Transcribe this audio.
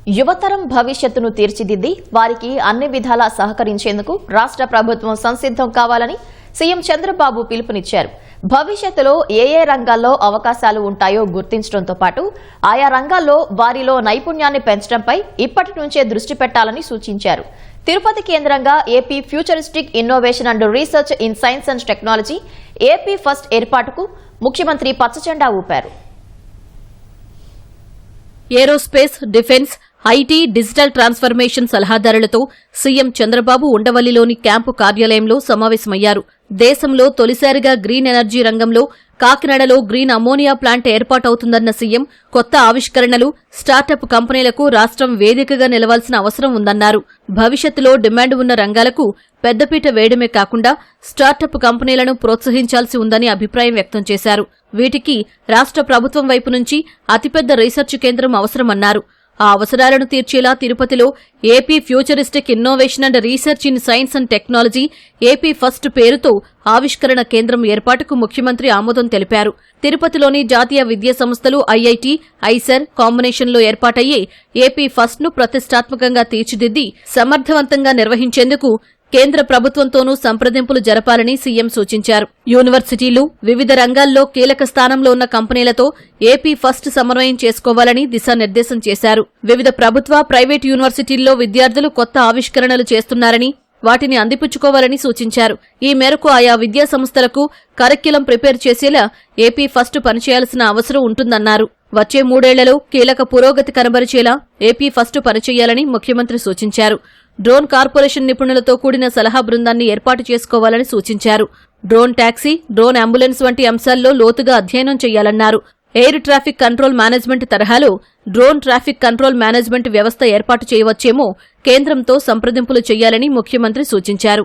యువతరం భవిష్యత్తును తీర్చిదిద్ది వారికి అన్ని విధాలా సహకరించేందుకు రాష్ట్ర ప్రభుత్వం సంసిద్ధం కావాలని సీఎం చంద్రబాబు పిలుపునిచ్చారు. భవిష్యత్తులో ఏ రంగాల్లో అవకాశాలు ఉంటాయో గుర్తించడంతో పాటు ఆయా రంగాల్లో వారిలో నైపుణ్యాన్ని పెంచడంపై ఇప్పటి నుంచే దృష్టి పెట్టాలని సూచించారు. తిరుపతి కేంద్రంగా AP futuristic innovation and research in science and technology AP first ఏర్పాటుకు ముఖ్యమంత్రి పచ్చజెండా ఊపారు. Aerospace, defence, IT, digital transformation సలహాదారులతో సీఎం చంద్రబాబు ఉండవల్లిలోని క్యాంపు కార్యాలయంలో సమావేశమయ్యారు. దేశంలో తొలిసారిగా గ్రీన్ ఎనర్జీ రంగంలో కాకినాడలో గ్రీన్ అమ్మోనియా ప్లాంట్ ఏర్పాటవుతుందన్న సీఎం కొత్త ఆవిష్కరణలు, స్టార్టప్ కంపెనీలకు రాష్ట్రం వేదికగా నిలవాల్సిన అవసరం ఉందన్నారు. భవిష్యత్తులో డిమాండ్ ఉన్న రంగాలకు పెద్దపీట వేయడమే కాకుండా స్టార్టప్ కంపెనీలను ప్రోత్సహించాల్సి ఉందని అభిప్రాయం వ్యక్తం చేశారు. వీటికి రాష్ట్ర ప్రభుత్వం వైపు నుంచి అతిపెద్ద రీసెర్చ్ కేంద్రం అవసరమన్నారు. ఆ అవసరాలను తీర్చేలా తిరుపతిలో AP futuristic innovation and research in science and technology AP first పేరుతో ఆవిష్కరణ కేంద్రం ఏర్పాటుకు ముఖ్యమంత్రి ఆమోదం తెలిపారు. తిరుపతిలోని జాతీయ విద్యా సంస్థలు ఐఐటీ, ఐసర్ కాంబినేషన్లో ఏర్పాటయ్యే ఏపీ ఫస్ట్ ను ప్రతిష్టాత్మకంగా తీర్చిదిద్ది సమర్థవంతంగా నిర్వహించేందుకు కేంద్ర ప్రభుత్వంతోనూ సంప్రదింపులు జరపాలని సీఎం సూచించారు. యూనివర్సిటీలు, వివిధ రంగాల్లో కీలక స్థానంలో ఉన్న కంపెనీలతో ఏపీ ఫస్ట్ సమన్వయం చేసుకోవాలని దిశానిర్దేశం చేశారు. వివిధ ప్రభుత్వ, ప్రైవేటు యూనివర్సిటీల్లో విద్యార్థులు కొత్త ఆవిష్కరణలు చేస్తున్నారని వాటిని అందిపుచ్చుకోవాలని సూచించారు. ఈ మేరకు ఆయా విద్యా సంస్థలకు కరిక్యులం ప్రిపేర్ చేసేలా ఏపీ ఫస్ట్ పనిచేయాల్సిన అవసరం ఉంటుందన్నారు. వచ్చే 3 ఏళ్లలో కీలక పురోగతి కనబరిచేలా ఏపీ ఫస్ట్ పనిచేయాలని ముఖ్యమంత్రి సూచించారు. డ్రోన్ కార్పొరేషన్ నిపుణులతో కూడిన సలహా బృందాన్ని ఏర్పాటు చేసుకోవాలని సూచించారు. డ్రోన్ టాక్సీ, డ్రోన్ అంబులెన్స్ వంటి అంశాల్లో లోతుగా అధ్యయనం చేయాలన్నారు. ఎయిర్ ట్రాఫిక్ కంట్రోల్ మేనేజ్మెంట్ తరహాలో డ్రోన్ ట్రాఫిక్ కంట్రోల్ మేనేజ్మెంట్ వ్యవస్థ ఏర్పాటు చేయవచ్చేమో కేంద్రంతో సంప్రదింపులు చేయాలని ముఖ్యమంత్రి సూచించారు.